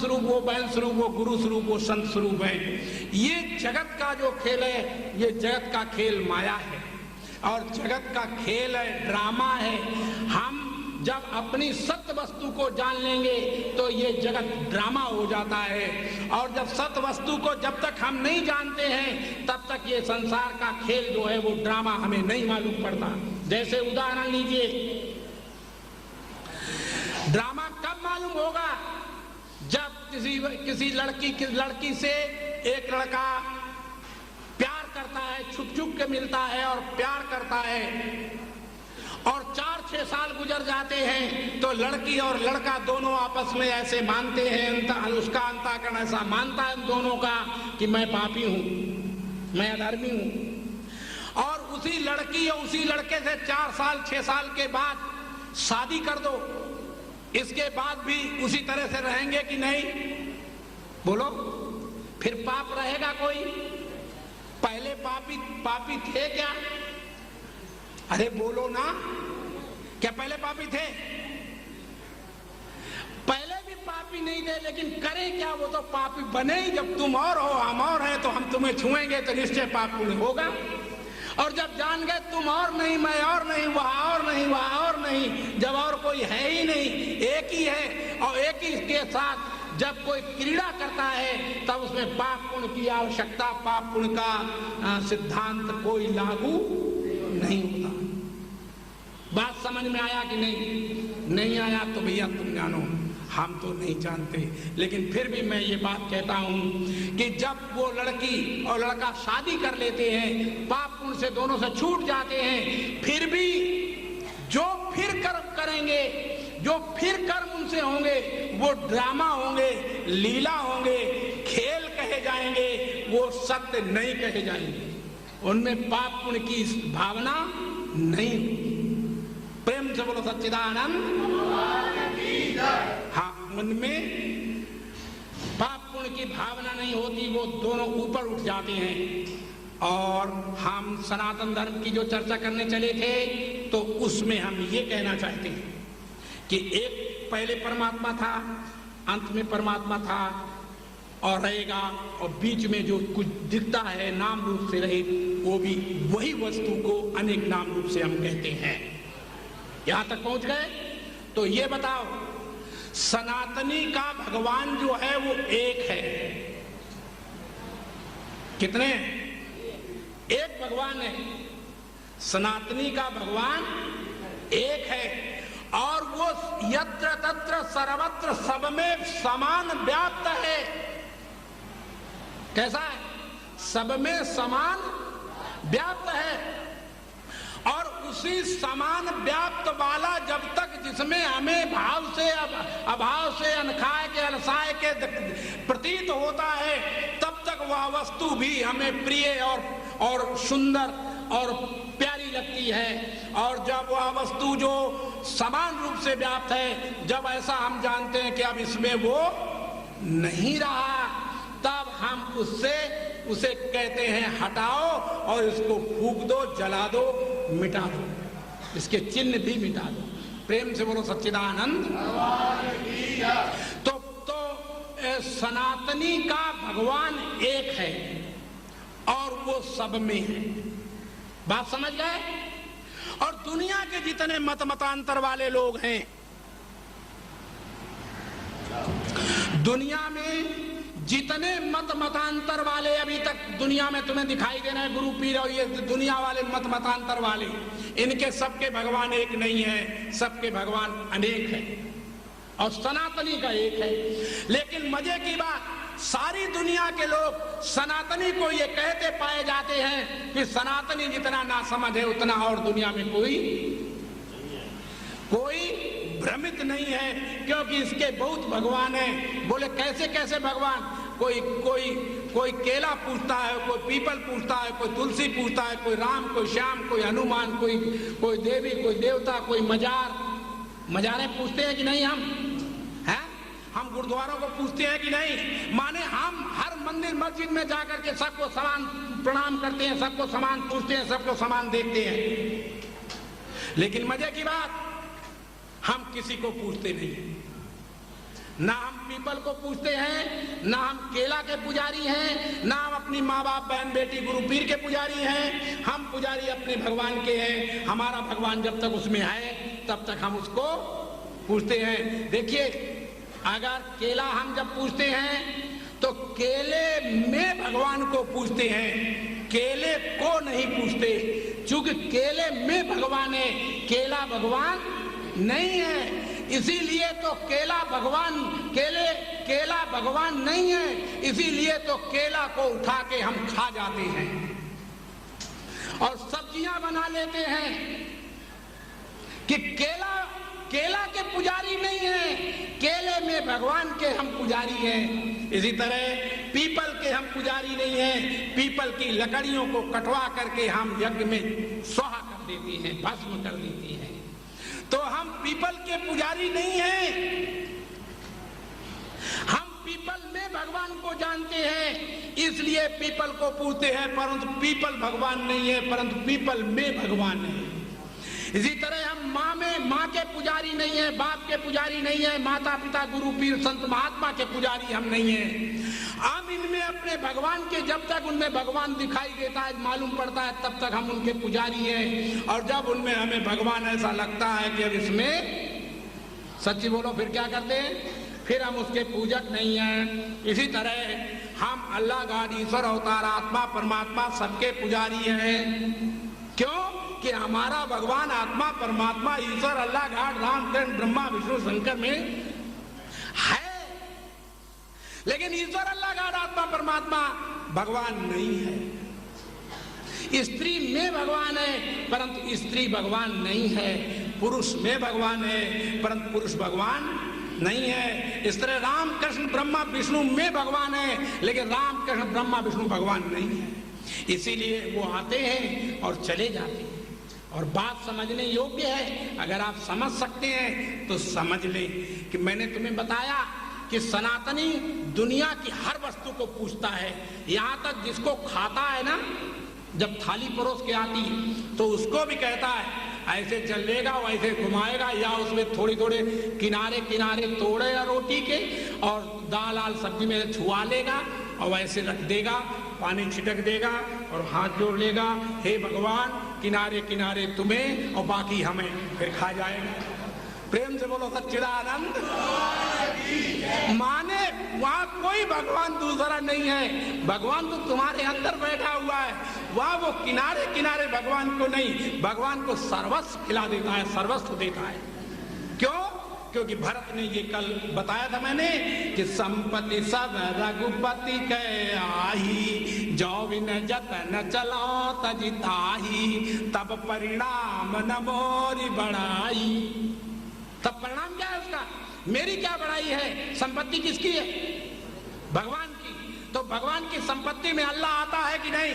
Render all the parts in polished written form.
स्वरूप, वो बहन स्वरूप, वो गुरु स्वरूप, वो संत स्वरूप है। ये जगत का जो खेल है, ये जगत का खेल माया है और जगत का खेल है, ड्रामा है। हम जब अपनी सत्य वस्तु को जान लेंगे तो ये जगत ड्रामा हो जाता है, और जब सत्य वस्तु को जब तक हम नहीं जानते हैं तब तक ये संसार का खेल जो है वो ड्रामा हमें नहीं मालूम पड़ता। जैसे उदाहरण लीजिए, ड्रामा कब मालूम होगा? जब किसी लड़की से एक लड़का प्यार करता है, छुप छुप के मिलता है और प्यार करता है, और 4-6 साल गुजर जाते हैं तो लड़की और लड़का दोनों आपस में ऐसे मानते हैं, उसका अंतःकरण ऐसा मानता है उन दोनों का कि मैं पापी हूं, मैं अधर्मी हूं। और उसी लड़की और उसी लड़के से 4 साल 6 साल के बाद शादी कर दो, इसके बाद भी उसी तरह से रहेंगे कि नहीं? बोलो, फिर पाप रहेगा कोई? पहले पापी थे क्या? अरे बोलो ना, क्या पहले पापी थे? पहले भी पापी नहीं थे, लेकिन करें क्या? वो तो पापी बने ही। जब तुम और हो हम और हैं तो हम तुम्हें छुएंगे तो निश्चय पाप पुण्य होगा। और जब जान गए तुम और नहीं, मैं और नहीं, वहां और नहीं, वहां और नहीं, जब और कोई है ही नहीं, एक ही है, और एक ही के साथ जब कोई क्रीड़ा करता है तब उसमें पाप पुण्य की आवश्यकता, पाप पुण्य का सिद्धांत कोई लागू नहीं होता। बात समझ में आया कि नहीं? नहीं आया तो भैया तुम जानो, हम तो नहीं जानते। लेकिन फिर भी मैं ये बात कहता हूं कि जब वो लड़की और लड़का शादी कर लेते हैं, पाप पुण्य से दोनों से छूट जाते हैं, फिर भी जो फिर कर्म करेंगे, जो फिर कर्म उनसे होंगे, वो ड्रामा होंगे, लीला होंगे, खेल कहे जाएंगे, वो सत्य नहीं कहे जाएंगे। उनमें पाप पुण्य की भावना नहीं। प्रेम से बोलो सच्चिदानंद। हाँ, उनमें पाप पुण्य की भावना नहीं होती, वो दोनों ऊपर उठ जाते हैं। और हम सनातन धर्म की जो चर्चा करने चले थे तो उसमें हम ये कहना चाहते हैं कि एक पहले परमात्मा था, अंत में परमात्मा था और रहेगा, और बीच में जो कुछ दिखता है नाम रूप से रहे, वो भी वही वस्तु को अनेक नाम रूप से हम कहते हैं। यहां तक पहुंच गए? तो ये बताओ, सनातनी का भगवान जो है वो एक है। कितने? एक भगवान है। सनातनी का भगवान एक है, और वो यत्र तत्र सर्वत्र सब में समान व्याप्त है। कैसा है? सब में समान व्याप्त है। और उसी समान व्याप्त वाला जब तक जिसमें हमें भाव से अभाव से अनखाए के अलसाए के प्रतीत होता है, तब तक वह वस्तु भी हमें प्रिय और सुंदर और प्यारी लगती है। और जब वह वस्तु जो समान रूप से व्याप्त है, जब ऐसा हम जानते हैं कि अब इसमें वो नहीं रहा, तब हम उसे कहते हैं हटाओ और इसको फूंक दो, जला दो, मिटा दो, इसके चिन्ह भी मिटा दो। प्रेम से बोलो सच्चिदानंद। तो सनातनी का भगवान एक है और वो सब में है। बात समझ गए? और दुनिया के जितने मतांतर वाले लोग हैं, दुनिया में जितने मतांतर वाले अभी तक दुनिया में तुम्हें दिखाई दे रहे हैं, गुरु पीर और ये दुनिया वाले मतांतर वाले, इनके सबके भगवान एक नहीं है, सबके भगवान अनेक है और सनातनी का एक है। लेकिन मजे की बात, सारी दुनिया के लोग सनातनी को ये कहते पाए जाते हैं कि सनातनी जितना ना समझ है उतना और दुनिया में कोई भ्रमित नहीं है, क्योंकि इसके बहुत भगवान हैं। बोले कैसे कैसे भगवान? कोई केला पूछता है, कोई पीपल पूछता है, कोई तुलसी पूछता है, कोई राम, कोई श्याम, कोई हनुमान, कोई देवी, कोई देवता, कोई मजारे पूछते हैं कि नहीं? हम गुरुद्वारों को पूछते हैं कि नहीं? माने हम हर मंदिर मस्जिद में जाकर के सबको समान प्रणाम करते हैं, सबको समान पूछते हैं, सबको समान देखते हैं। लेकिन मजे की बात, हम किसी को पूछते नहीं, ना हम पीपल को पूजते हैं, ना हम केला के पुजारी हैं, ना हम अपनी माँ बाप बहन बेटी गुरु पीर के पुजारी हैं। हम पुजारी अपने भगवान के हैं। हमारा भगवान जब तक उसमें है तब तक हम उसको पूजते हैं। देखिए, अगर केला हम जब पूजते हैं तो केले में भगवान को पूजते हैं, केले को नहीं पूजते, क्योंकि केले में भगवान है, केला भगवान नहीं है। इसीलिए तो केला भगवान नहीं है, इसीलिए तो केला को उठा के हम खा जाते हैं और सब्जियां बना लेते हैं कि केला के पुजारी नहीं है, केले में भगवान के हम पुजारी हैं। इसी तरह पीपल के हम पुजारी नहीं हैं, पीपल की लकड़ियों को कटवा करके हम यज्ञ में स्वाहा कर देती हैं, भस्म कर देती हैं। तो हम पीपल के पुजारी नहीं हैं, हम पीपल में भगवान को जानते हैं, इसलिए पीपल को पूजते हैं, परंतु पीपल भगवान नहीं है, परंतु पीपल में भगवान है। इसी तरह हम माँ के पुजारी नहीं है, बाप के पुजारी नहीं है, माता पिता गुरु पीर संत महात्मा के पुजारी हम नहीं है। हम इनमें अपने भगवान के, जब तक उनमें भगवान दिखाई देता है, मालूम पड़ता है, तब तक हम उनके पुजारी हैं। और जब उनमें हमें भगवान ऐसा लगता है कि अब इसमें सच्ची बोलो, फिर क्या करते हैं? फिर हम उसके पूजक नहीं हैं। इसी तरह हम अल्लाह गॉड ईश्वर अवतार आत्मा परमात्मा सबके पुजारी हैं। क्यों? कि हमारा भगवान आत्मा परमात्मा ईश्वर अल्लाह गॉड राम कृष्ण ब्रह्मा विष्णु शंकर में है, लेकिन ईश्वर अल्लाह गॉड आत्मा परमात्मा भगवान नहीं है। स्त्री में भगवान है, परंतु स्त्री भगवान नहीं है। पुरुष में भगवान है, परंतु पुरुष भगवान नहीं है। इस तरह राम कृष्ण ब्रह्मा विष्णु में भगवान है, लेकिन राम कृष्ण ब्रह्मा विष्णु भगवान नहीं है। इसीलिए वो आते हैं और चले जाते हैं। और बात समझने योग्य है, अगर आप समझ सकते हैं तो समझ लें कि मैंने तुम्हें बताया कि सनातनी दुनिया की हर वस्तु को पूछता है, यहाँ तक जिसको खाता है ना, जब थाली परोस के आती है तो उसको भी कहता है ऐसे चलेगा, वैसे घुमाएगा, या उसमें थोड़ी थोड़े किनारे किनारे तोड़ेगा रोटी के और दाल आल सब्जी में छुआ लेगा और वैसे रख देगा, पानी छिटक देगा और हाथ जोड़ लेगा, हे भगवान किनारे किनारे तुम्हें और बाकी हमें, फिर खा जाएगा। प्रेम से बोलो सच्चिदानंद। माने वहां कोई भगवान दूसरा नहीं है, भगवान तो तुम्हारे अंदर बैठा हुआ है। वहां वो किनारे किनारे भगवान को नहीं, भगवान को सर्वस्व खिला देता है, सर्वस्व देता है। क्यों? क्योंकि भरत ने ये कल बताया था मैंने कि संपत्ति सब रघुपति के आही, जो बिन जतन चलो तजिताही, तब परिणाम न मोरी बढ़ाई। तब परिणाम क्या है उसका? मेरी क्या बढ़ाई है? संपत्ति किसकी है? भगवान की। तो भगवान की संपत्ति में अल्लाह आता है कि नहीं,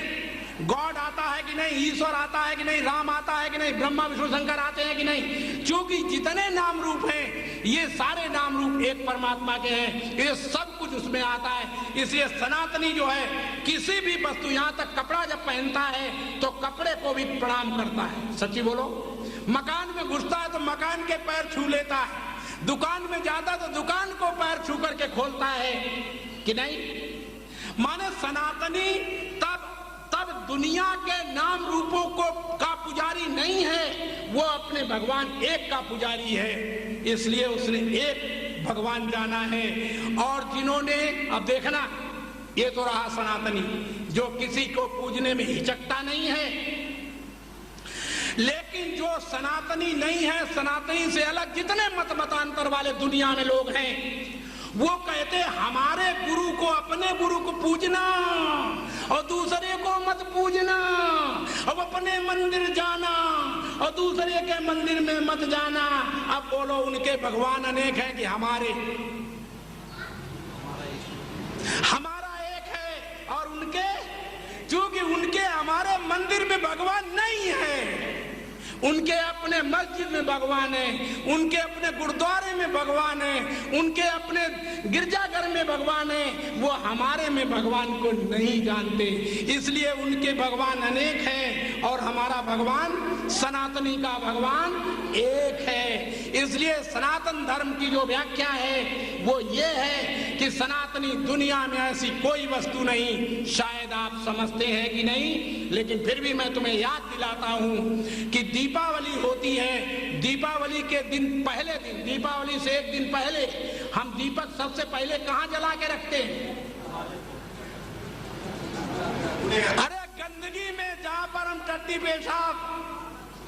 गॉड आता है कि नहीं, ईश्वर आता है कि नहीं, राम आता है कि नहीं, ब्रह्मा विष्णु शंकर आते हैं कि नहीं? क्योंकि जितने नाम रूप हैं ये सारे नाम रूप एक परमात्मा के हैं, ये सब कुछ उसमें आता है। इसलिए सनातनी जो है किसी भी वस्तु, यहाँ तक कपड़ा जब पहनता है तो कपड़े को भी प्रणाम करता है। सच्ची बोलो। मकान में घुसता है तो मकान के पैर छू लेता है, दुकान में जाता तो दुकान को पैर छू करके खोलता है कि नहीं? माने सनातनी तब दुनिया के नाम रूपों का पुजारी नहीं है, वो अपने भगवान एक का पुजारी है। इसलिए उसने एक भगवान जाना है। और जिन्होंने, अब देखना, ये तो रहा सनातनी जो किसी को पूजने में हिचकता नहीं है, लेकिन जो सनातनी नहीं है, सनातनी से अलग जितने मत मतांतर वाले दुनिया में लोग हैं, वो कहते हमारे गुरु को, अपने गुरु को पूजना और दूसरे को मत पूजना, अब अपने मंदिर जाना और दूसरे के मंदिर में मत जाना। अब बोलो, उनके भगवान अनेक हैं कि हमारा एक है, और उनके, क्योंकि उनके हमारे मंदिर में भगवान नहीं है, उनके अपने मस्जिद में भगवान है, उनके अपने गुरुद्वारे में भगवान है, उनके अपने गिरजाघर में भगवान है। वो हमारे में भगवान को नहीं जानते, इसलिए उनके भगवान अनेक हैं और हमारा भगवान सनातनी का भगवान एक है। इसलिए सनातन धर्म की जो व्याख्या है वो ये है कि सनातनी दुनिया में ऐसी कोई वस्तु नहीं। शायद आप समझते हैं कि नहीं, लेकिन फिर भी मैं तुम्हें याद दिलाता हूं कि दीपावली होती है। दीपावली के दिन पहले दिन, दीपावली से एक दिन पहले हम दीपक सबसे पहले कहां जला के रखते हैं? अरे गंदगी में, जहां पर हम टट्टी पेशाब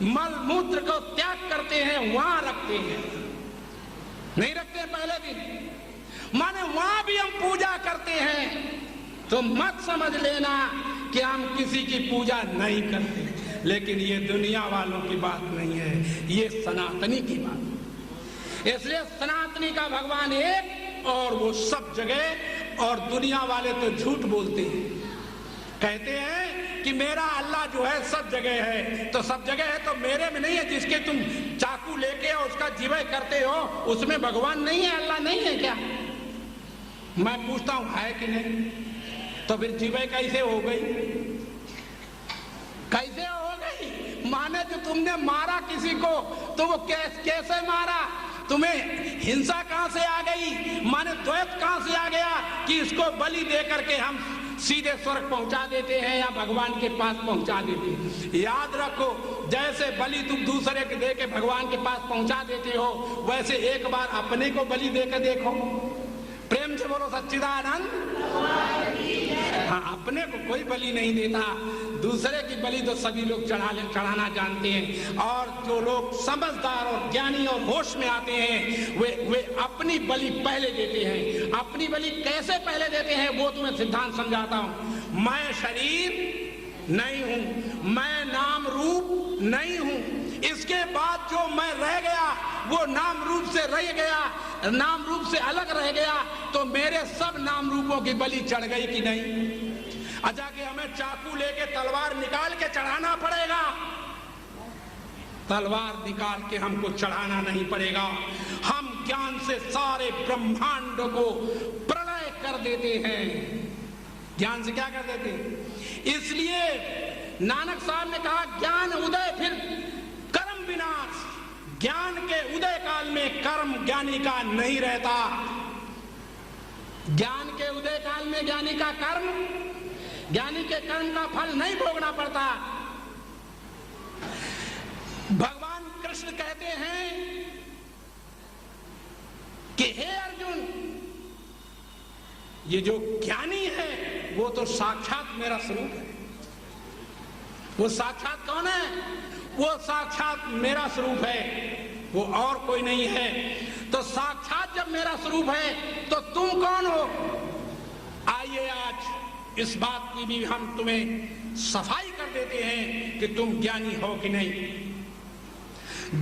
मल मूत्र को त्याग करते हैं वहां रखते हैं, नहीं रखते पहले दिन। माने वहां भी हम पूजा करते हैं। तो मत समझ लेना कि हम किसी की पूजा नहीं करते, लेकिन ये दुनिया वालों की बात नहीं है, ये सनातनी की बात। इसलिए सनातनी का भगवान एक और वो सब जगह, और दुनिया वाले तो झूठ बोलते हैं, कहते हैं कि मेरा अल्लाह जो है सब जगह है। तो सब जगह है तो मेरे में नहीं है? जिसके तुम चाकू लेके और उसका जीवे करते हो उसमें भगवान नहीं है, अल्लाह नहीं है क्या? मैं पूछता हूं है कि नहीं? तो फिर जीवे कैसे हो गई? कैसे हो गई? माने जो तुमने मारा किसी को तो वो कैसे मारा? तुम्हें हिंसा कहां से आ गई? माने द्वैत कहां से आ गया कि इसको बलि दे करके हम सीधे स्वर्ग पहुंचा देते हैं या भगवान के पास पहुंचा देते हैं? याद रखो, जैसे बलि तुम दूसरे के दे के भगवान के पास पहुंचा देते हो, वैसे एक बार अपने को बलि देकर देखो। प्रेम से बोलो सच्चिदानंद। हाँ, अपने को कोई बलि नहीं देता, दूसरे की बलि तो सभी लोग चढ़ाना जानते हैं। और जो लोग समझदार और ज्ञानी और होश में आते हैं वे अपनी बलि पहले देते हैं। अपनी बलि कैसे पहले देते हैं वो तुम्हें सिद्धांत समझाता हूं। मैं शरीर नहीं हूं, मैं नाम रूप नहीं हूं, इसके बाद जो मैं रह गया वो नाम रूप से रह गया, नाम रूप से अलग रह गया, तो मेरे सब नाम रूपों की बलि चढ़ गई कि नहीं? अच्छा कि हमें चाकू लेके तलवार निकाल के चढ़ाना पड़ेगा? तलवार निकाल के हमको चढ़ाना नहीं पड़ेगा। हम ज्ञान से सारे ब्रह्मांड को प्रलय कर देते हैं। ज्ञान से क्या कर देते हैं? इसलिए नानक साहब ने कहा ज्ञान उदय फिर कर्म विनाश। ज्ञान के उदय काल में कर्म ज्ञानी का नहीं रहता। ज्ञान के उदय काल में ज्ञानी का कर्म, ज्ञानी के कर्म का फल नहीं भोगना पड़ता। भगवान कृष्ण कहते हैं कि हे अर्जुन, ये जो ज्ञानी है वो तो साक्षात मेरा स्वरूप है। वो साक्षात कौन है? वो साक्षात मेरा स्वरूप है, वो और कोई नहीं है। तो साक्षात जब मेरा स्वरूप है तो तुम कौन हो? आइए आज इस बात की भी हम तुम्हें सफाई कर देते हैं कि तुम ज्ञानी हो कि नहीं।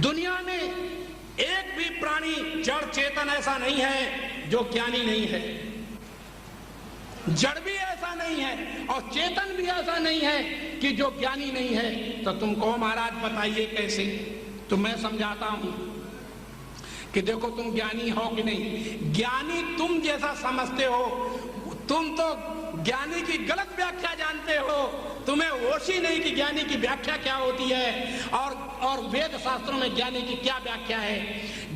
दुनिया में एक भी प्राणी जड़ चेतन ऐसा नहीं है जो ज्ञानी नहीं है। जड़ भी ऐसा नहीं है और चेतन भी ऐसा नहीं है कि जो ज्ञानी नहीं है। तो तुम कहो महाराज बताइए कैसे? तो मैं समझाता हूं कि देखो तुम ज्ञानी हो कि नहीं। ज्ञानी तुम जैसा समझते हो, तुम तो ज्ञानी की गलत व्याख्या जानते हो। तुम्हें होश ही नहीं कि ज्ञानी की व्याख्या क्या होती है और वेद शास्त्रों में ज्ञानी की क्या व्याख्या है।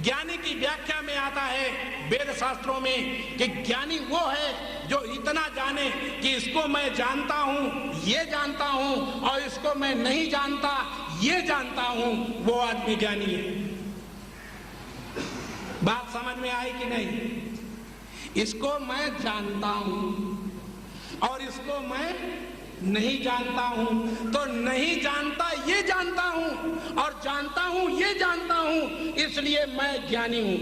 ज्ञानी की व्याख्या में आता है वेद शास्त्रों में कि ज्ञानी वो है जो इतना जाने कि इसको मैं जानता हूं, ये जानता हूं, और इसको मैं नहीं जानता, ये जानता हूं, वो आदमी ज्ञानी है। बात समझ में आई कि नहीं? इसको मैं जानता हूं और इसको मैं नहीं जानता हूं। तो नहीं जानता ये जानता हूं और जानता हूं ये जानता हूं, इसलिए मैं ज्ञानी हूं।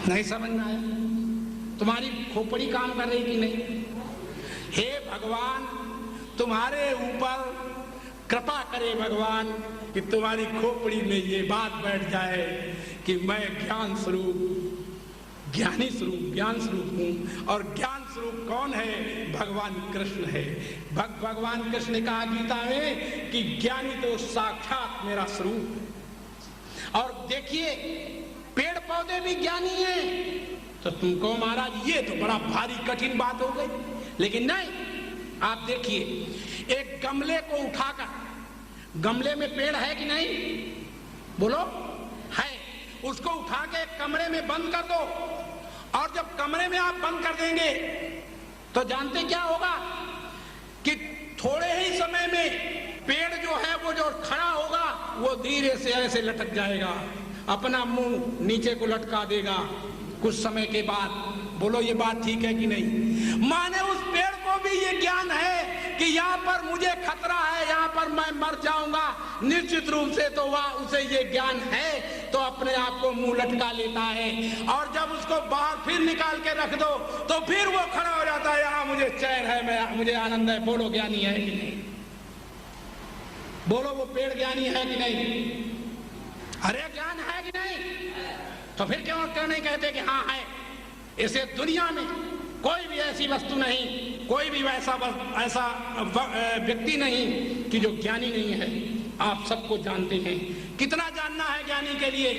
नहीं समझ में आया? तुम्हारी खोपड़ी काम कर रही कि नहीं? हे भगवान, तुम्हारे ऊपर कृपा करे भगवान कि तुम्हारी खोपड़ी में ये बात बैठ जाए कि मैं ज्ञान स्वरूप ज्ञानी स्वरूप ज्ञान स्वरूप हूं। और ज्ञान स्वरूप कौन है? भगवान कृष्ण है। भगवान कृष्ण ने कहा गीता में कि ज्ञानी तो साक्षात मेरा स्वरूप है। और देखिए पेड़ पौधे भी ज्ञानी हैं। तो तुमको महाराज ये तो बड़ा भारी कठिन बात हो गई, लेकिन नहीं, आप देखिए एक गमले को उठाकर, गमले में पेड़ है कि नहीं? बोलो, है। उसको उठा के एक कमरे में बंद कर दो, और जब कमरे में आप बंद कर देंगे तो जानते क्या होगा कि थोड़े ही समय में पेड़ जो है वो जो खड़ा होगा वो धीरे से ऐसे लटक जाएगा, अपना मुंह नीचे को लटका देगा कुछ समय के बाद। बोलो ये बात ठीक है कि नहीं? माने उस पेड़ को भी ये ज्ञान है कि यहाँ पर मुझे खतरा है, यहाँ पर मैं मर जाऊंगा निश्चित रूप से, तो वह उसे ये ज्ञान है, तो अपने आप को मुंह लटका लेता है। और जब उसको बाहर फिर निकाल के रख दो तो फिर वो खड़ा हो जाता है, यहाँ मुझे चैन है, मुझे आनंद है। बोलो ज्ञानी है कि नहीं? बोलो वो पेड़ ज्ञानी है कि नहीं? अरे ज्ञान है कि नहीं? तो फिर क्यों नहीं कहते कि हाँ है? इसे दुनिया में कोई भी ऐसी वस्तु नहीं, कोई भी ऐसा व्यक्ति नहीं कि जो ज्ञानी नहीं है। आप सबको जानते हैं। कितना जानना है ज्ञानी के लिए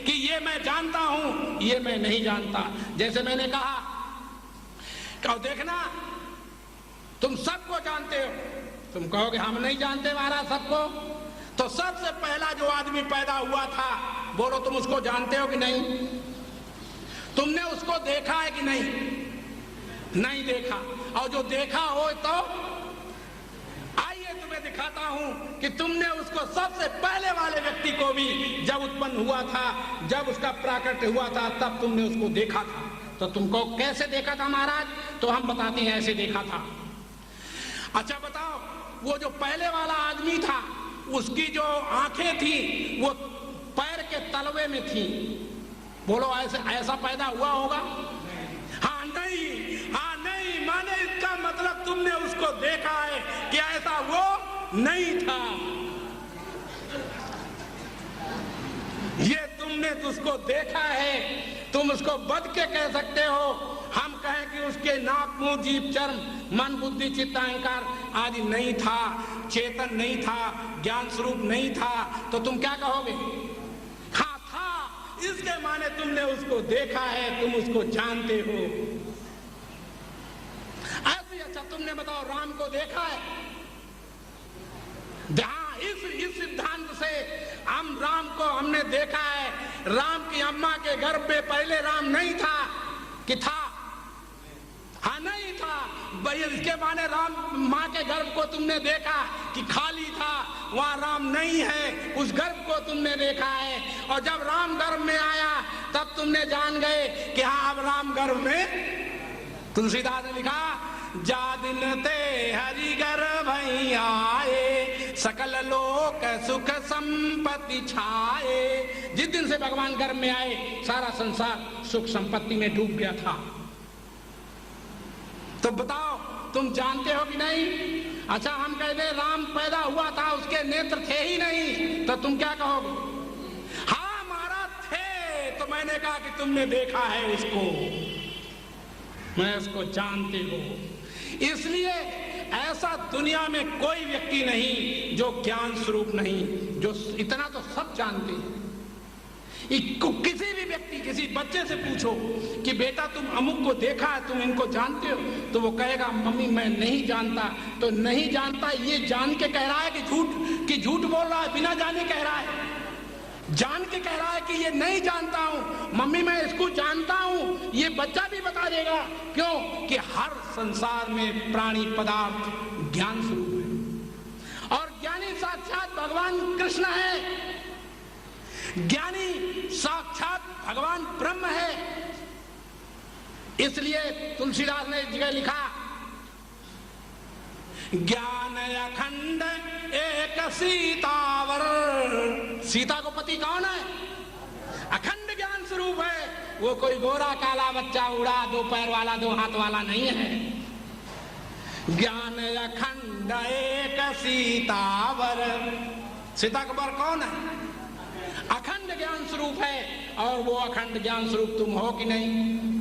कि ये मैं जानता हूं, ये मैं नहीं जानता। जैसे मैंने कहा, क्या देखना तुम सबको जानते हो, तुम कहोगे हम नहीं जानते महाराज सबको। तो सबसे पहला जो आदमी पैदा हुआ था, बोलो तुम उसको जानते हो कि नहीं? तुमने उसको देखा है कि नहीं? नहीं देखा। और जो देखा हो तो आइए तुम्हें दिखाता हूं कि तुमने उसको सबसे पहले वाले व्यक्ति को भी जब उत्पन्न हुआ था, जब उसका प्राकट्य हुआ था, तब तुमने उसको देखा था। तो तुमको कैसे देखा था महाराज? तो हम बताते हैं ऐसे देखा था। अच्छा बताओ, वो जो पहले वाला आदमी था उसकी जो आंखें थी वो पैर के तलवे में थी। बोलो ऐसा पैदा हुआ होगा? हाँ नहीं, हाँ नहीं, माने इसका मतलब तुमने उसको देखा है कि ऐसा वो नहीं था। ये तुमने उसको देखा है, तुम उसको बद के कह सकते हो। हम कहें कि उसके नाक मुंह जीभ चर्म मन बुद्धि चित्त अहंकार आदि नहीं था, चेतन नहीं था, ज्ञान स्वरूप नहीं था, तो तुम क्या कहोगे? हाँ था, इसके माने तुमने उसको देखा है, तुम उसको जानते हो। ऐसे अच्छा तुमने बताओ राम को देखा है? हाँ, इस सिद्धांत से हम राम को हमने देखा है। राम की अम्मा के गर्भ में पहले राम नहीं था कि था? हाँ नहीं था। भाई इसके माने राम माँ के गर्भ को तुमने देखा कि खाली था, वहां राम नहीं है, उस गर्भ को तुमने देखा है। और जब राम गर्भ में आया तब तुमने जान गए कि हाँ अब राम गर्भ में। तुलसीदास ने लिखा, जा दिन ते हरि गर्भ आए, सकल लोक सुख संपत्ति छाए। जिस दिन से भगवान गर्भ में आए सारा संसार सुख संपत्ति में डूब गया था। तो बताओ तुम जानते हो कि नहीं? अच्छा हम कहते राम पैदा हुआ था, उसके नेत्र थे ही नहीं, तो तुम क्या कहोगे? हाँ महाराज थे। तो मैंने कहा कि तुमने देखा है उसको, मैं उसको जानते हो। इसलिए ऐसा दुनिया में कोई व्यक्ति नहीं जो ज्ञान स्वरूप नहीं, जो इतना तो सब जानते हैं। किसी भी व्यक्ति, किसी बच्चे से पूछो कि बेटा तुम अमुक को देखा है, तुम इनको जानते हो, तो वो कहेगा मम्मी मैं नहीं जानता। तो नहीं जानता ये जान के कह रहा है कि झूठ बोल रहा है? बिना जाने कह रहा है, जान के कह रहा है कि ये नहीं जानता हूं मम्मी, मैं इसको जानता हूं। ये बच्चा भी बता देगा। क्यों? कि हर संसार में प्राणी पदार्थ ज्ञान स्वरूप है, और ज्ञानी साक्षात भगवान कृष्ण है। ज्ञानी साक्षात भगवान ब्रह्म है। इसलिए तुलसीदास ने इस जगह लिखा, ज्ञान अखंड एक सीतावर। सीता को पति कौन है? अखंड ज्ञान स्वरूप है। वो कोई गोरा काला बच्चा उड़ा दो पैर वाला दो हाथ वाला नहीं है। ज्ञान अखंड एक सीतावर। सीता का वर कौन है? अखंड ज्ञान स्वरूप है। और वो अखंड ज्ञान स्वरूप तुम हो कि नहीं?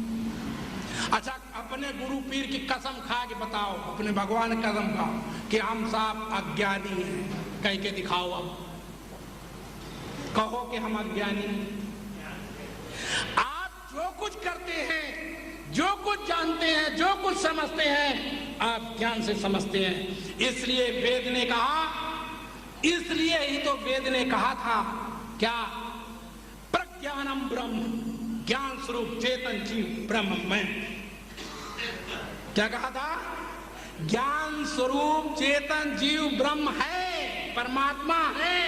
अच्छा, अपने गुरु पीर की कसम खा के बताओ, अपने भगवान की कसम खाओ कि हम साहब अज्ञानी हैं, कह के दिखाओ। अब कहो कि हम अज्ञानी हैं। आप जो कुछ करते हैं, जो कुछ जानते हैं, जो कुछ समझते हैं, आप ज्ञान से समझते हैं। इसलिए वेद ने कहा, इसलिए ही तो वेद ने कहा था क्या, प्रज्ञानम ब्रह्म, ज्ञान स्वरूप चेतन जीव ब्रह्म में। क्या कहा था? ज्ञान स्वरूप चेतन जीव ब्रह्म है, परमात्मा है।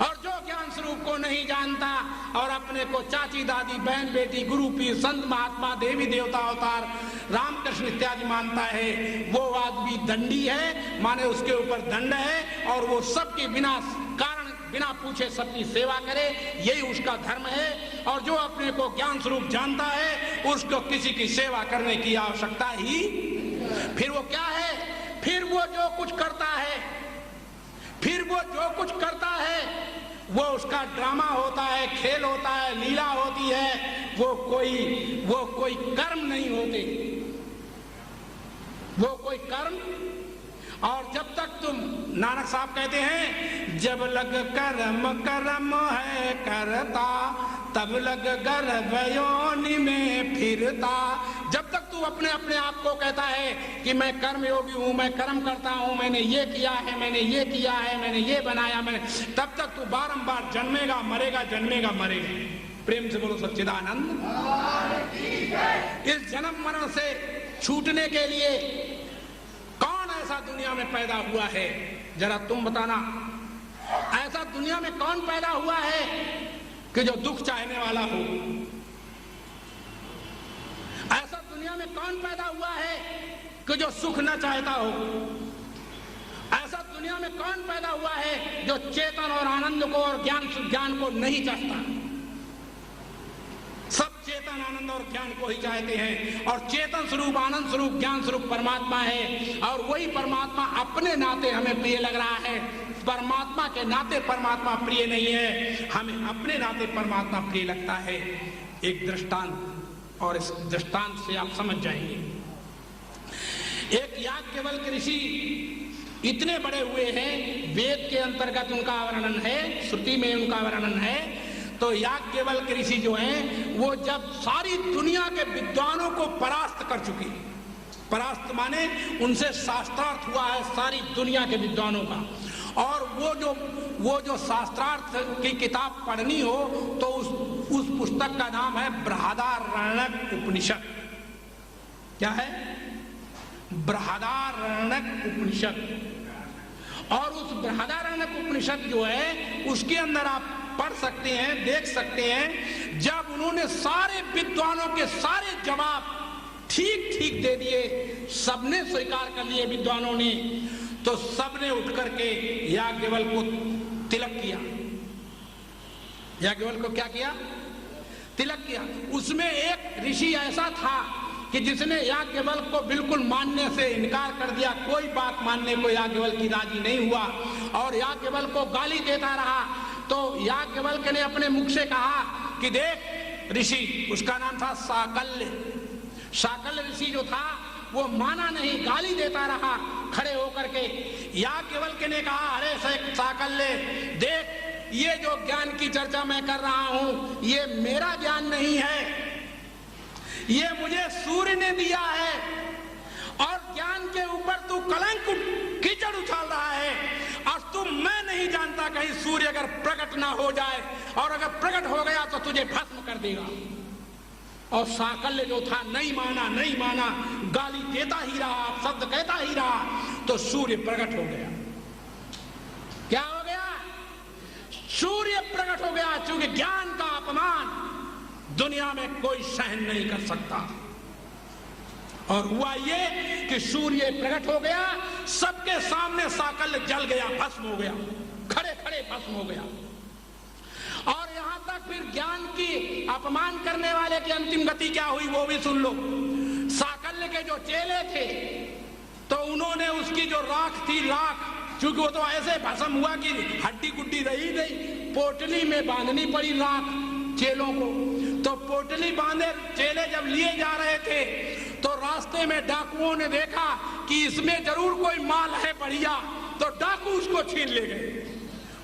और जो ज्ञान स्वरूप को नहीं जानता और अपने को चाची दादी बहन बेटी गुरु पीर संत महात्मा देवी देवता अवतार रामकृष्ण इत्यादि मानता है, वो आदमी दंडी है, माने उसके ऊपर दंड है और वो सबके बिना कारण बिना पूछे सबकी सेवा करे, यही उसका धर्म है। और जो अपने को ज्ञान स्वरूप जानता है उसको किसी की सेवा करने की आवश्यकता ही, फिर वो क्या है? फिर वो जो कुछ करता है, फिर वो जो कुछ करता है वो उसका ड्रामा होता है, खेल होता है, लीला होती है, वो कोई कर्म नहीं होते, वो कोई कर्म। और जब तक तुम, नानक साहब कहते हैं, जब लग कर्म कर्म है करता, तब लग गर्भ योनि में फिरता। जब तक तू अपने अपने आप को कहता है कि मैं कर्म योगी हूँ, मैं कर्म करता हूँ, मैंने ये किया है, मैंने ये किया है, मैंने ये बनाया, मैंने, तब तक तू बारंबार जन्मेगा मरेगा, जन्मेगा मरेगा। प्रेम से बोलो सच्चिदानंद। इस जन्म मरण से छूटने के लिए कौन ऐसा दुनिया में पैदा हुआ है? जरा तुम बताना, ऐसा दुनिया में कौन पैदा हुआ है कि जो दुख चाहने वाला हो? ऐसा दुनिया में कौन पैदा हुआ है कि जो सुख न चाहता हो? ऐसा दुनिया में कौन पैदा हुआ है जो चेतन और आनंद को और ज्ञान को नहीं चाहता? सब चेतन आनंद और ज्ञान को ही चाहते हैं। और चेतन स्वरूप आनंद स्वरूप ज्ञान स्वरूप परमात्मा है, और वही परमात्मा अपने नाते हमें प्रिय लग रहा है। परमात्मा के नाते परमात्मा प्रिय नहीं है, हमें अपने नाते परमात्मा प्रिय लगता है। एक दृष्टांत, और इस दृष्टांत से आप समझ जाएंगे। एक याज्ञवल्क्य ऋषि इतने बड़े हुए हैं, वेद के अंतर्गत उनका वर्णन है, श्रुति में उनका वर्णन है। तो याज्ञवल्क्य ऋषि जो हैं, वो जब सारी दुनिया के विद्वानों को परास्त कर चुके, परास्त माने उनसे शास्त्रार्थ हुआ है सारी दुनिया के विद्वानों का, और वो जो शास्त्रार्थ की किताब पढ़नी हो तो उस पुस्तक का नाम है बृहदारण्यक उपनिषद। क्या है? बृहदारण्यक उपनिषद। और उस बृहदारण्यक उपनिषद जो है, उसके अंदर आप पढ़ सकते हैं, देख सकते हैं, जब उन्होंने सारे विद्वानों के सारे जवाब ठीक ठीक दे दिए, सबने स्वीकार कर लिए विद्वानों ने, तो सबने उठ करके याज्ञवल्क्य को तिलक किया। याज्ञवल्क्य को क्या किया? तिलक किया। उसमें एक ऋषि ऐसा था कि जिसने याज्ञवल्क्य को बिल्कुल मानने से इनकार कर दिया, कोई बात मानने को याज्ञवल्क्य की राजी नहीं हुआ और याज्ञवल्क्य को गाली देता रहा। तो याज्ञवल्क्य ने अपने मुख से कहा कि देख ऋषि, उसका नाम था साकल्य। साकल्य ऋषि जो था वो माना नहीं, गाली देता रहा खड़े होकर के। याज्ञवल्क्य ने कहा, अरे साकल्य देख, ये जो ज्ञान की चर्चा मैं कर रहा हूं, ये मेरा ज्ञान नहीं है, ये मुझे सूर्य ने दिया है, और ज्ञान के ऊपर तू कलंक कीचड़ उछाल रहा है। और तुम, मैं नहीं जानता, कहीं सूर्य अगर प्रकट ना हो जाए, और अगर प्रकट हो गया तो तुझे भस्म कर देगा। और साकल्य जो था नहीं माना, गाली देता ही रहा, शब्द कहता ही रहा, तो सूर्य प्रकट हो गया। क्या हो गया? सूर्य प्रकट हो गया, क्योंकि ज्ञान का अपमान दुनिया में कोई सहन नहीं कर सकता। और हुआ ये कि सूर्य प्रकट हो गया, सबके सामने साकल्य जल गया, भस्म हो गया, खड़े खड़े भस्म हो गया। और यहां तक फिर ज्ञान की अपमान करने वाले की अंतिम गति क्या हुई वो भी सुन लो। साकल्य के जो चेले थे, तो उन्होंने उसकी जो राख थी, राख, क्योंकि वो तो ऐसे भस्म हुआ कि हड्डी गुड्डी रही नहीं, पोटली में बांधनी पड़ी राख, चेलों को। तो पोटली बांधे चेले जब लिए जा रहे थे तो रास्ते में डाकुओं ने देखा कि इसमें जरूर कोई माल है बढ़िया, तो डाकू उसको छीन ले गए,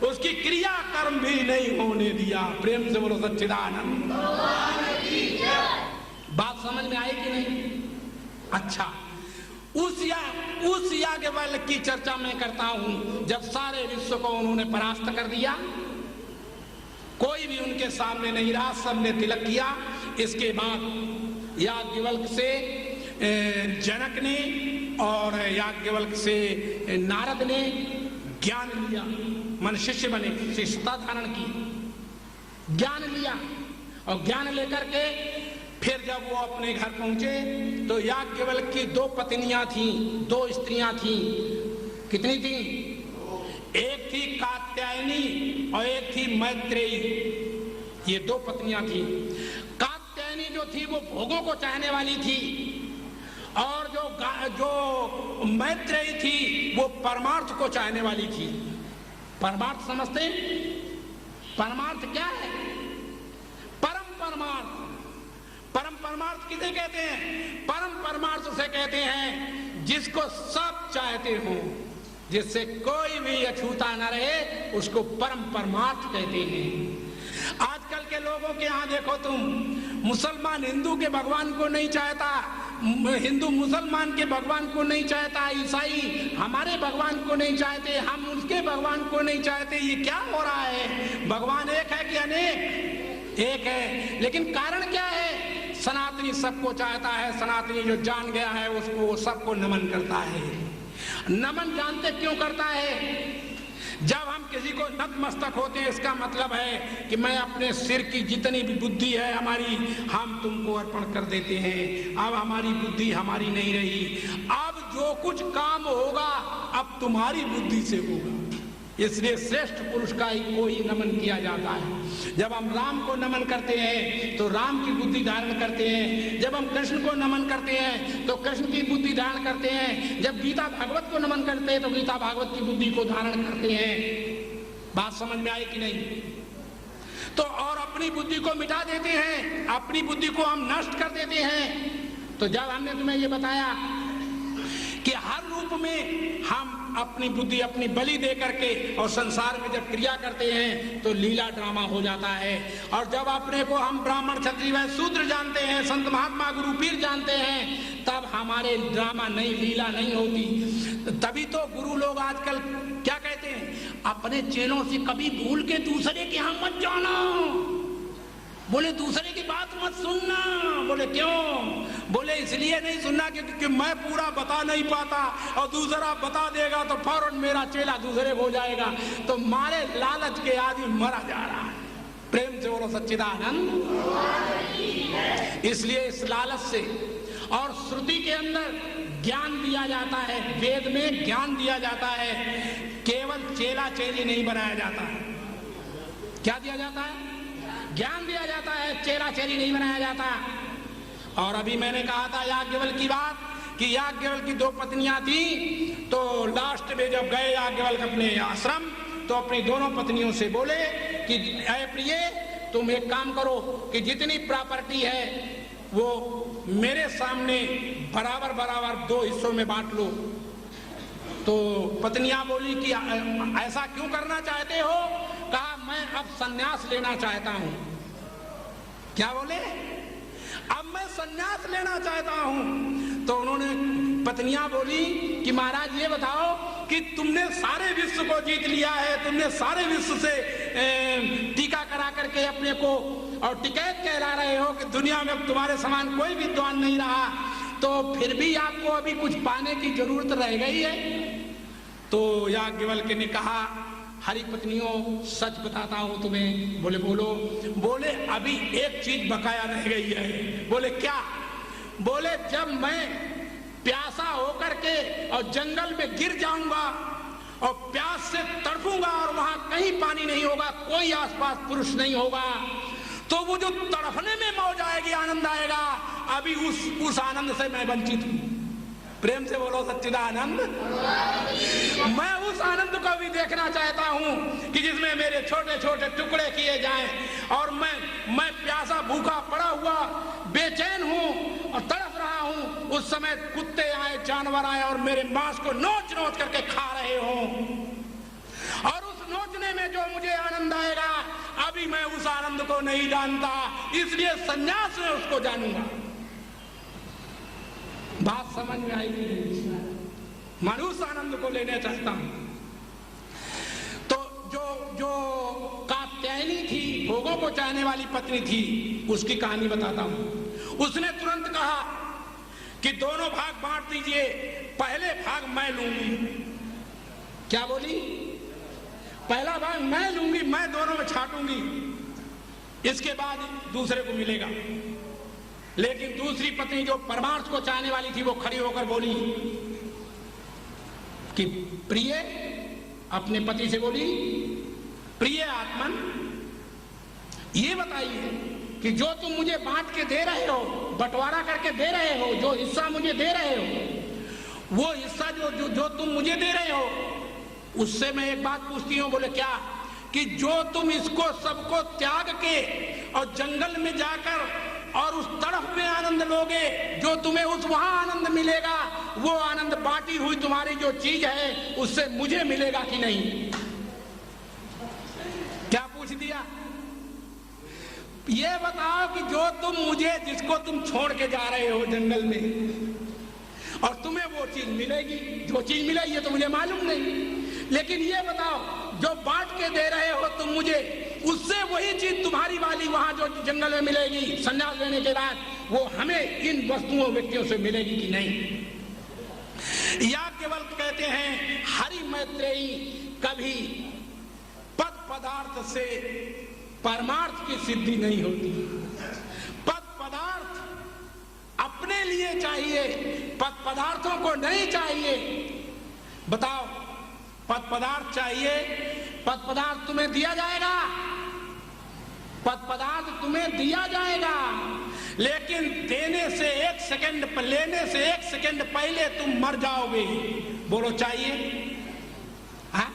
उसकी क्रिया कर्म भी नहीं होने दिया। प्रेम से बोलो सच्चिदानंद। बात समझ में आई कि नहीं? अच्छा, उस याज्ञवल्क्य की चर्चा मैं करता हूं जब सारे विश्व को उन्होंने परास्त कर दिया, कोई भी उनके सामने नहीं रहा, सबने तिलक किया। इसके बाद याज्ञवल्क्य से जनक ने और याज्ञवल्क्य से नारद ने ज्ञान लिया, मन शिष्य बने, शिष्यता धारण की, ज्ञान लिया। और ज्ञान लेकर के फिर जब वो अपने घर पहुंचे तो याज्ञवल्क्य की 2 पत्नियां थीं, 2 स्त्रियां थीं। कितनी थी? एक थी कात्यायनी और एक थी मैत्रेयी। ये 2 पत्नियां थी। कात्यायनी जो थी वो भोगों को चाहने वाली थी, और जो मैत्रेयी थी वो परमार्थ को चाहने वाली थी। परमार्थ समझते? परमार्थ क्या है? परम परमार्थ। परम परमार्थ किसे कहते हैं? परम परमार्थ उसे कहते हैं जिसको सब चाहते हो, जिससे कोई भी अछूता न रहे, उसको परम परमार्थ कहते हैं। आजकल के लोगों के यहाँ देखो तुम, मुसलमान हिंदू के भगवान को नहीं चाहता, हिंदू मुसलमान के भगवान को नहीं चाहता, ईसाई हमारे भगवान को नहीं चाहते, हम उसके भगवान को नहीं चाहते। ये क्या हो रहा है? भगवान एक है कि अनेक? एक है। लेकिन कारण क्या है? सनातनी सबको चाहता है, सनातनी जो जान गया है उसको सबको नमन करता है। नमन जानते क्यों करता है? जब हम किसी को नतमस्तक होते हैं, इसका मतलब है कि मैं अपने सिर की जितनी भी बुद्धि है हमारी, हम तुमको अर्पण कर देते हैं। अब हमारी बुद्धि हमारी नहीं रही, अब जो कुछ काम होगा अब तुम्हारी बुद्धि से होगा। इसलिए श्रेष्ठ पुरुष का ही कोई नमन किया जाता है। जब हम राम को नमन करते हैं तो राम की बुद्धि धारण करते हैं, जब हम कृष्ण को नमन करते हैं तो कृष्ण की बुद्धि धारण करते हैं, जब गीता भागवत को नमन करते हैं तो गीता भागवत की बुद्धि को धारण करते हैं। बात समझ में आई कि नहीं? तो और अपनी बुद्धि को मिटा देते हैं, अपनी बुद्धि को हम नष्ट कर देते हैं। तो जब हमने तुम्हें ये बताया कि हर रूप में हम अपनी बुद्धि अपनी बलि दे करके और संसार में जब क्रिया करते हैं तो लीला ड्रामा हो जाता है। और जब अपने को हम ब्राह्मण क्षत्रिय व शूद्र जानते हैं, संत महात्मा गुरु पीर जानते हैं, तब हमारे ड्रामा नहीं, लीला नहीं होती। तभी तो गुरु लोग आजकल क्या कहते हैं? अपने चेलों से कभी भूल के दूसरे के यहाँ मत जाना। बोले दूसरे की बात मत सुनना। बोले क्यों? बोले इसलिए नहीं सुनना क्योंकि मैं पूरा बता नहीं पाता और दूसरा बता देगा तो फौरन मेरा चेला दूसरे हो जाएगा। तो मारे लालच के आदमी मरा जा रहा है। प्रेम से बोलो सच्चिदानंद। इसलिए इस लालच से, और श्रुति के अंदर ज्ञान दिया जाता है, वेद में ज्ञान दिया जाता है, केवल चेला चेली नहीं बनाया जाता। क्या दिया जाता है? ज्ञान दिया जाता है, चेला चेली नहीं बनाया जाता। और अभी मैंने कहा था याज्ञवल्क्य की बात कि याज्ञवल्क्य की 2 पत्नियां थी, तो लास्ट में जब गए याज्ञवल्क्य अपने आश्रम तो अपनी दोनों पत्नियों से बोले कि ऐ प्रिय, तुम एक काम करो कि जितनी प्रॉपर्टी है वो मेरे सामने बराबर बराबर 2 हिस्सों में बांट लो। तो पत्नियां बोली कि ऐसा क्यों करना चाहते हो? कहा मैं अब संन्यास लेना चाहता हूं। क्या बोले? अब मैं संन्यास लेना चाहता हूं। तो उन्होंने पत्नियां बोली कि महाराज ये बताओ कि तुमने सारे विश्व को जीत लिया है, तुमने सारे विश्व से टीका करा करके अपने को और टिकैत कहला रहे हो कि दुनिया में तुम्हारे समान कोई विद्वान नहीं रहा, तो फिर भी आपको अभी कुछ पाने की जरूरत रह गई है। तो याज्ञवल्क्य ने कहा हरि पत्नियों सच बताता हूं तुम्हें। बोले बोलो। बोले अभी एक चीज बकाया रह गई है। बोले क्या? बोले जब मैं प्यासा होकर के और जंगल में गिर जाऊंगा और प्यास से तड़पूंगा और वहां कहीं पानी नहीं होगा, कोई आसपास पुरुष नहीं होगा, तो वो जो तड़पने में मौज आएगी, आनंद आएगा, अभी उस आनंद से मैं वंचित हूं। प्रेम से बोलो सच्चिदानंद। मैं उस आनंद को भी देखना चाहता हूँ कि जिसमें मेरे छोटे छोटे टुकड़े किए जाएं और मैं प्यासा भूखा पड़ा हुआ बेचैन हूँ और तड़प रहा हूँ, उस समय कुत्ते आए, जानवर आए और मेरे मांस को नोच नोच करके खा रहे हों, और उस नोचने में जो मुझे आनंद आएगा, अभी मैं उस आनंद को नहीं जानता, इसलिए संन्यास में उसको जानूंगा। बात समझ में आएगी? मनुष्य आनंद को लेना चाहता हूं। तो जो कात्यायनी थी, भोगों को चाहने वाली पत्नी थी, उसकी कहानी बताता हूं। उसने तुरंत कहा कि दोनों भाग बांट दीजिए, पहले भाग मैं लूंगी। क्या बोली? पहला भाग मैं लूंगी, मैं दोनों में छाटूंगी, इसके बाद दूसरे को मिलेगा। लेकिन दूसरी पत्नी जो परमार्थ को चाहने वाली थी, वो खड़ी होकर बोली कि प्रिय, अपने पति से बोली, प्रिय आत्मन, ये बताइए कि जो तुम मुझे बांट के दे रहे हो, बंटवारा करके दे रहे हो, जो हिस्सा मुझे दे रहे हो, वो हिस्सा जो तुम मुझे दे रहे हो, उससे मैं एक बात पूछती हूँ। बोले क्या? कि जो तुम इसको सबको त्याग के और जंगल में जाकर और उस तड़फ में आनंद लोगे, जो तुम्हें उस वहां आनंद मिलेगा, वो आनंद बांटी हुई तुम्हारी जो चीज है उससे मुझे मिलेगा कि नहीं? क्या पूछ दिया? ये बताओ कि जो तुम मुझे, जिसको तुम छोड़ के जा रहे हो जंगल में, और तुम्हें वो चीज मिलेगी, जो चीज मिलेगी ये तो मुझे मालूम नहीं, लेकिन ये बताओ जो बांट के दे रहे हो तुम मुझे, उससे वही चीज तुम्हारी वाली वहां जो जंगल में मिलेगी संन्यास लेने के बाद, वो हमें इन वस्तुओं व्यक्तियों से मिलेगी कि नहीं? याज्ञवल्क्य कहते हैं, हरि मैत्रेयी कभी पद पदार्थ से परमार्थ की सिद्धि नहीं होती। पद पदार्थ अपने लिए चाहिए, पद पदार्थों को नहीं चाहिए। बताओ, पद पदार्थ चाहिए, पद पदार्थ तुम्हें दिया जाएगा, पद पदार्थ तुम्हें दिया जाएगा, लेकिन देने से एक सेकंड, लेने से एक सेकंड पहले तुम मर जाओगे। बोलो चाहिए? हाँ,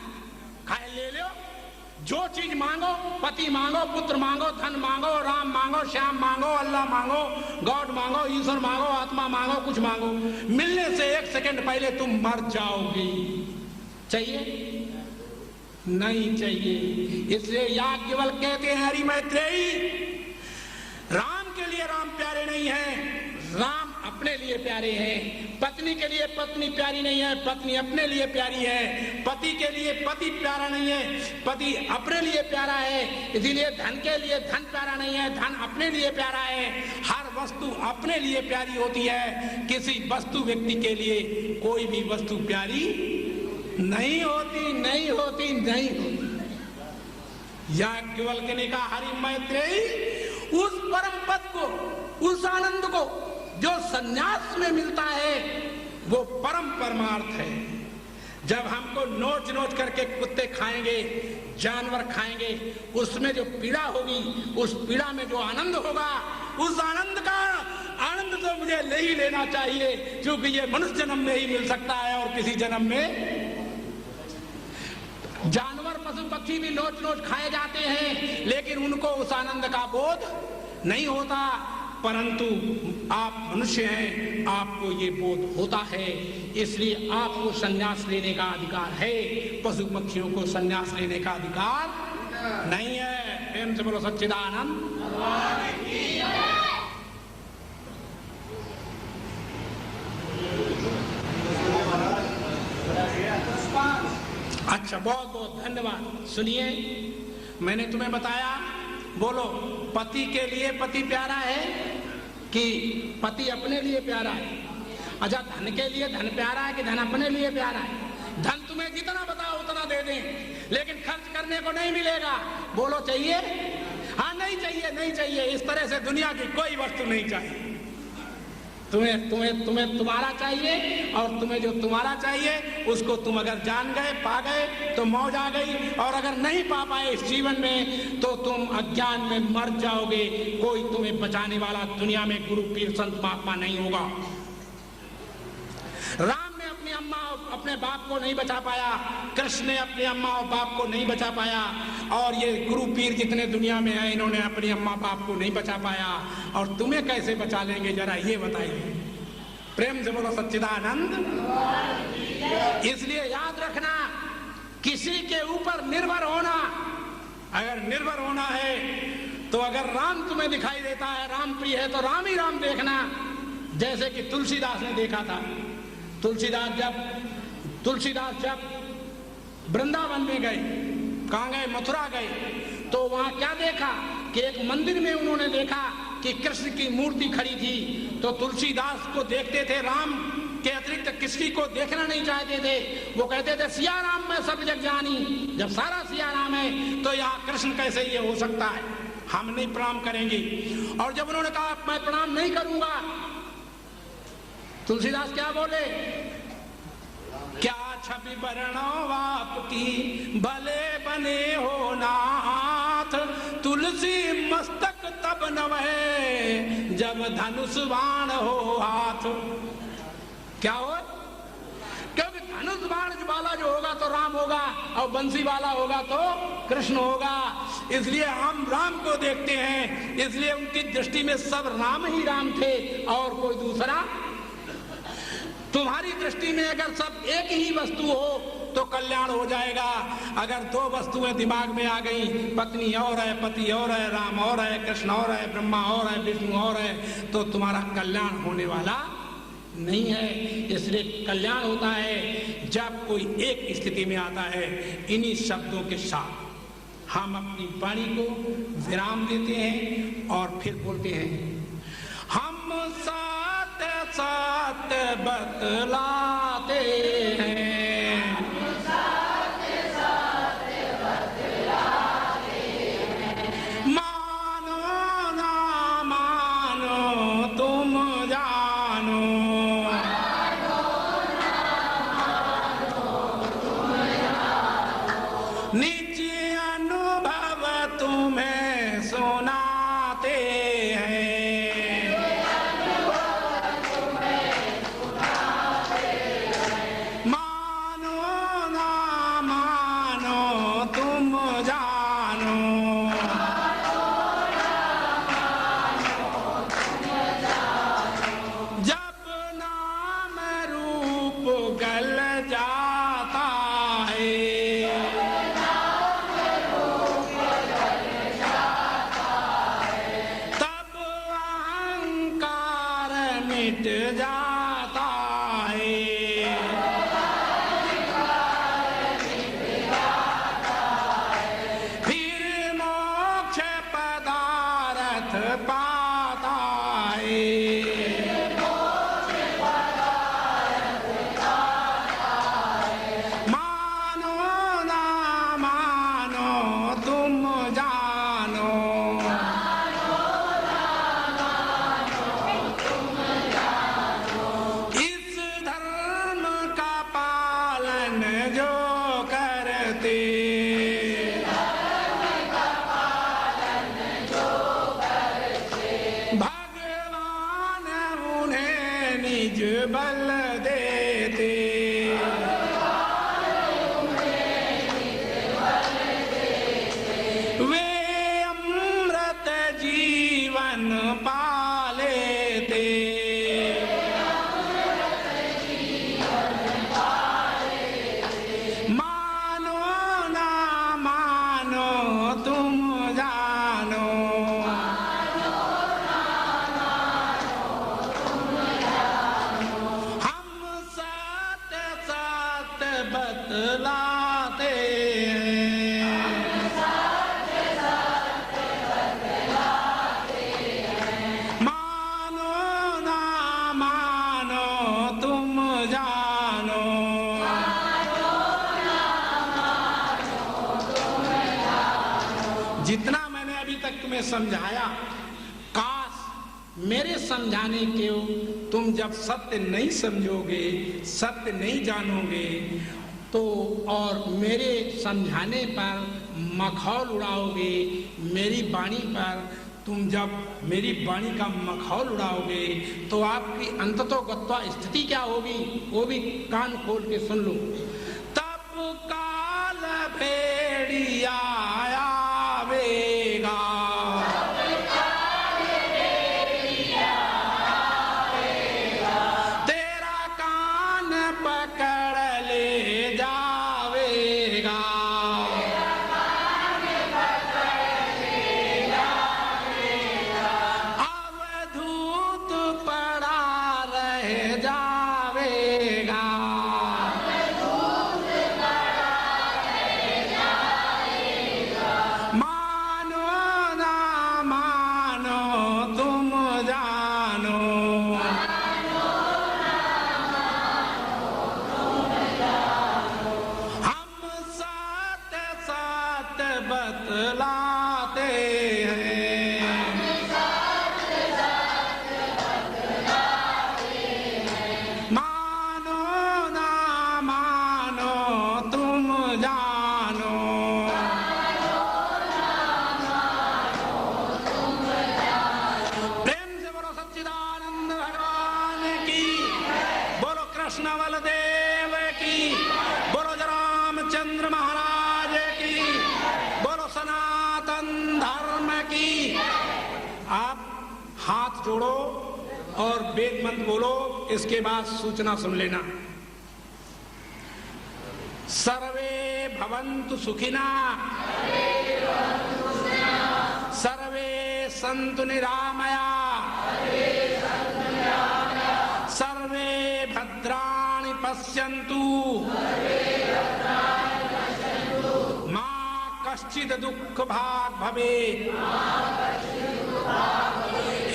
खाए ले लो, जो चीज मांगो, पति मांगो, पुत्र मांगो, धन मांगो, राम मांगो, श्याम मांगो, अल्लाह मांगो, गॉड मांगो, ईश्वर मांगो, आत्मा मांगो, कुछ मांगो, मिलने से एक सेकंड पहले तुम मर जाओगे। चाहिए? नहीं चाहिए। इसलिए याज्ञवल्क्य कहते हैं, हरि मैत्रेयी, राम के लिए राम प्यारे नहीं है, राम अपने लिए प्यारे हैं। पत्नी के लिए पत्नी प्यारी नहीं है, पत्नी अपने लिए प्यारी है। पति के लिए पति प्यारा नहीं है, पति अपने लिए प्यारा है। इसीलिए धन के लिए धन प्यारा नहीं है, धन अपने लिए प्यारा है। हर वस्तु अपने लिए प्यारी होती है, किसी वस्तु व्यक्ति के लिए कोई भी वस्तु प्यारी नहीं होती, नहीं होती, नहीं होती। याज्ञवल्क्य ने कहा, हरि मैत्रेयी, उस परम पद को, उस आनंद को जो सन्यास में मिलता है, वो परम परमार्थ है। जब हमको नोच नोच करके कुत्ते खाएंगे, जानवर खाएंगे, उसमें जो पीड़ा होगी, उस पीड़ा में जो आनंद होगा, उस आनंद का आनंद तो मुझे ले ही लेना चाहिए, क्योंकि ये मनुष्य जन्म में ही मिल सकता है और किसी जन्म में। जानवर पशु पक्षी भी नोच नोच खाए जाते हैं, लेकिन उनको उस आनंद का बोध नहीं होता, परंतु आप मनुष्य हैं, आपको ये बोध होता है। इसलिए आपको संन्यास लेने का अधिकार है, पशु पक्षियों को संन्यास लेने का अधिकार नहीं है। प्रेम से बोलो सच्चिदानंद। अच्छा, बहुत बहुत धन्यवाद। सुनिए, मैंने तुम्हें बताया, बोलो, पति के लिए पति प्यारा है कि पति अपने लिए प्यारा है? अच्छा, धन के लिए धन प्यारा है कि धन अपने लिए प्यारा है? धन तुम्हें जितना बताओ उतना दे दें, लेकिन खर्च करने को नहीं मिलेगा। बोलो चाहिए? हाँ, नहीं चाहिए, नहीं चाहिए। इस तरह से दुनिया की कोई वस्तु नहीं चाहिए। तुम्हें तुम्हारा चाहिए, और तुम्हें जो तुम्हारा चाहिए उसको तुम अगर जान गए, पा गए तो मौज आ गई, और अगर नहीं पा पाए इस जीवन में तो तुम अज्ञान में मर जाओगे। कोई तुम्हें बचाने वाला दुनिया में गुरु पीर संत महात्मा नहीं होगा। राम ने अपनी अम्मा अपने बाप को नहीं बचा पाया, कृष्ण ने अपने अम्मा और बाप को नहीं बचा पाया, और ये गुरु पीर जितने दुनिया में हैं इन्होंने अपनी अम्मा बाप को नहीं बचा पाया, और तुम्हें कैसे बचा लेंगे जरा ये बताइए। प्रेम से बोलो सच्चिदानंद। इसलिए याद रखना, किसी के ऊपर निर्भर होना, अगर निर्भर होना है तो अगर राम तुम्हें दिखाई देता है, राम प्रिय है, तो राम ही राम देखना, जैसे कि तुलसीदास ने देखा था। तुलसीदास जब वृंदावन में गए, कहाँ गए, मथुरा गए, तो वहां क्या देखा कि एक मंदिर में उन्होंने देखा कि कृष्ण की मूर्ति खड़ी थी। तो तुलसीदास को देखते थे, राम के अतिरिक्त किसी को देखना नहीं चाहते थे। वो कहते थे सिया राम में सब जग जानी, जब सारा सिया राम है तो यहाँ कृष्ण कैसे ये हो सकता है, हम नहीं प्रणाम करेंगे। और जब उन्होंने कहा मैं प्रणाम नहीं करूंगा, तुलसीदास क्या बोले, क्या छवि वर्णो आपकी भले बने हो नाथ, तुलसी मस्तक तब नवै जब धनुष बाण हो हाथ। क्या हो, क्योंकि धनुष बाण वाला जो होगा तो राम होगा, और बंसी वाला होगा तो कृष्ण होगा। इसलिए हम राम को देखते हैं, इसलिए उनकी दृष्टि में सब राम ही राम थे और कोई दूसरा। तुम्हारी दृष्टि में अगर सब एक ही वस्तु हो तो कल्याण हो जाएगा। अगर दो वस्तुएं दिमाग में आ गई, पत्नी और है, पति और है, राम और है, कृष्ण और है, ब्रह्मा और है, विष्णु और है, तो तुम्हारा कल्याण होने वाला नहीं है। इसलिए कल्याण होता है जब कोई एक स्थिति में आता है। इन्हीं शब्दों के साथ हम अपनी वाणी को विराम देते हैं और फिर बोलते हैं, हम साथ साथ बतलाते हैं, मानो ना मानो तुम जानो, निज अनुभव तुम्हें सुनाते हैं, मानो ना मानो तुम जानो, जब नाम रूप गल जाता है, तब अहंकार मिट जाता है, फिर मोक्ष पदार्थ पाता है, मानो ना मानो तुम जानो, इस धर्म का पालन जो करते, भगवान उन्हें निज बल देते, वे अमृत जीवन पा लेते, मानो ना मानो तुम जानो, हम सत्य सत्य बतलाते हैं, मानो ना मानो तुम जानो, जितना मैंने अभी तक तुम्हें समझाया, काश मेरे समझाने के तुम जब सत्य नहीं समझोगे, सत्य नहीं जानोगे, तो और मेरे समझाने पर मखौल उड़ाओगे, मेरी वाणी पर तुम जब मेरी वाणी का मखौल उड़ाओगे तो आपकी अंततोगत्वा स्थिति क्या होगी, वो भी कान खोल के सुन लो। तब काल भेड़िया आवेगा, तेरा कान पकड़ ले जावेगा, अवधूत पड़ा रह जावेगा, मानो ना मानो तुम जानो, हम सत सत बतलाते हैं, मानो ना मानो तुम जानो, प्रेम से बोलो सच्चिदानंद भगवान की, बोलो कृष्ण बलदेव की, बोलो रामचंद्र महाराज की, बोलो सनातन धर्म की। आप हाथ जोड़ो और वेद मंत्र बोलो, इसके बाद सूचना सुन लेना। सर्वे भवन्तु सुखिना, सर्वे सन्तु निरामया, सर्वे भद्राणि पश्यन्तु, मा कश्चित् दुःख भाग् भवेत्।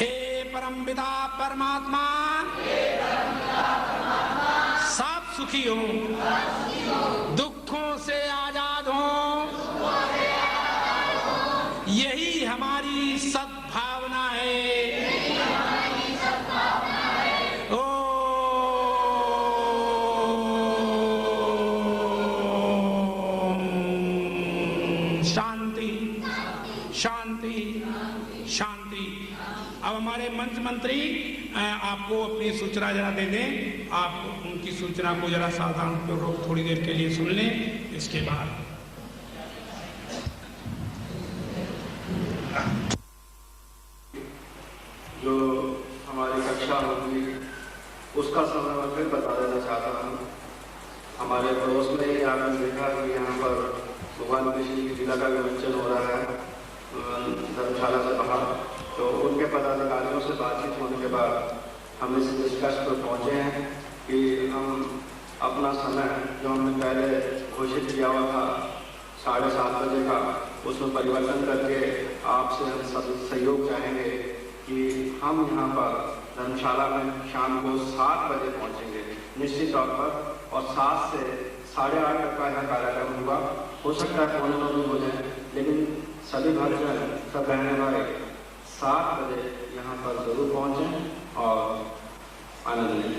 हे परम पिता परमात्मा, सब सुखी हो, दुखों से आजाद हो, यही हमारी सद्भावना है। शांति शांति शांति। अब हमारे मंच मंत्री आपको अपनी सूचना जरा दे दें, आप उनकी सूचना को जरा सावधान पूर्वक थोड़ी देर के लिए सुन लें, इसके बाद जो हमारी कक्षा होगी उसका समय मैं फिर बता देना चाहता हूँ। हमारे पड़ोस में ही आपने देखा कि यहाँ पर भगवान कृष्ण की लीला का विमोचन हो रहा है धर्मशाला से बाहर, तो उनके पदाधिकारियों से बातचीत होने के बाद हम इस निष्कर्ष पर पहुँचे हैं कि हम अपना समय जो हमने पहले घोषित किया हुआ था 7:30 बजे का, उसमें परिवर्तन करके आपसे हम सब सहयोग चाहेंगे कि हम यहाँ पर धर्मशाला में शाम को 7 बजे पहुँचेंगे निश्चित तौर पर, और 7 से 8:30 तक का यह कार्यक्रम होगा। हो सकता है 9:45 हो जाए, लेकिन सभी भक्तजन, सब रहने वाले 7 बजे यहाँ पर जरूर पहुँचें और आनंद लें।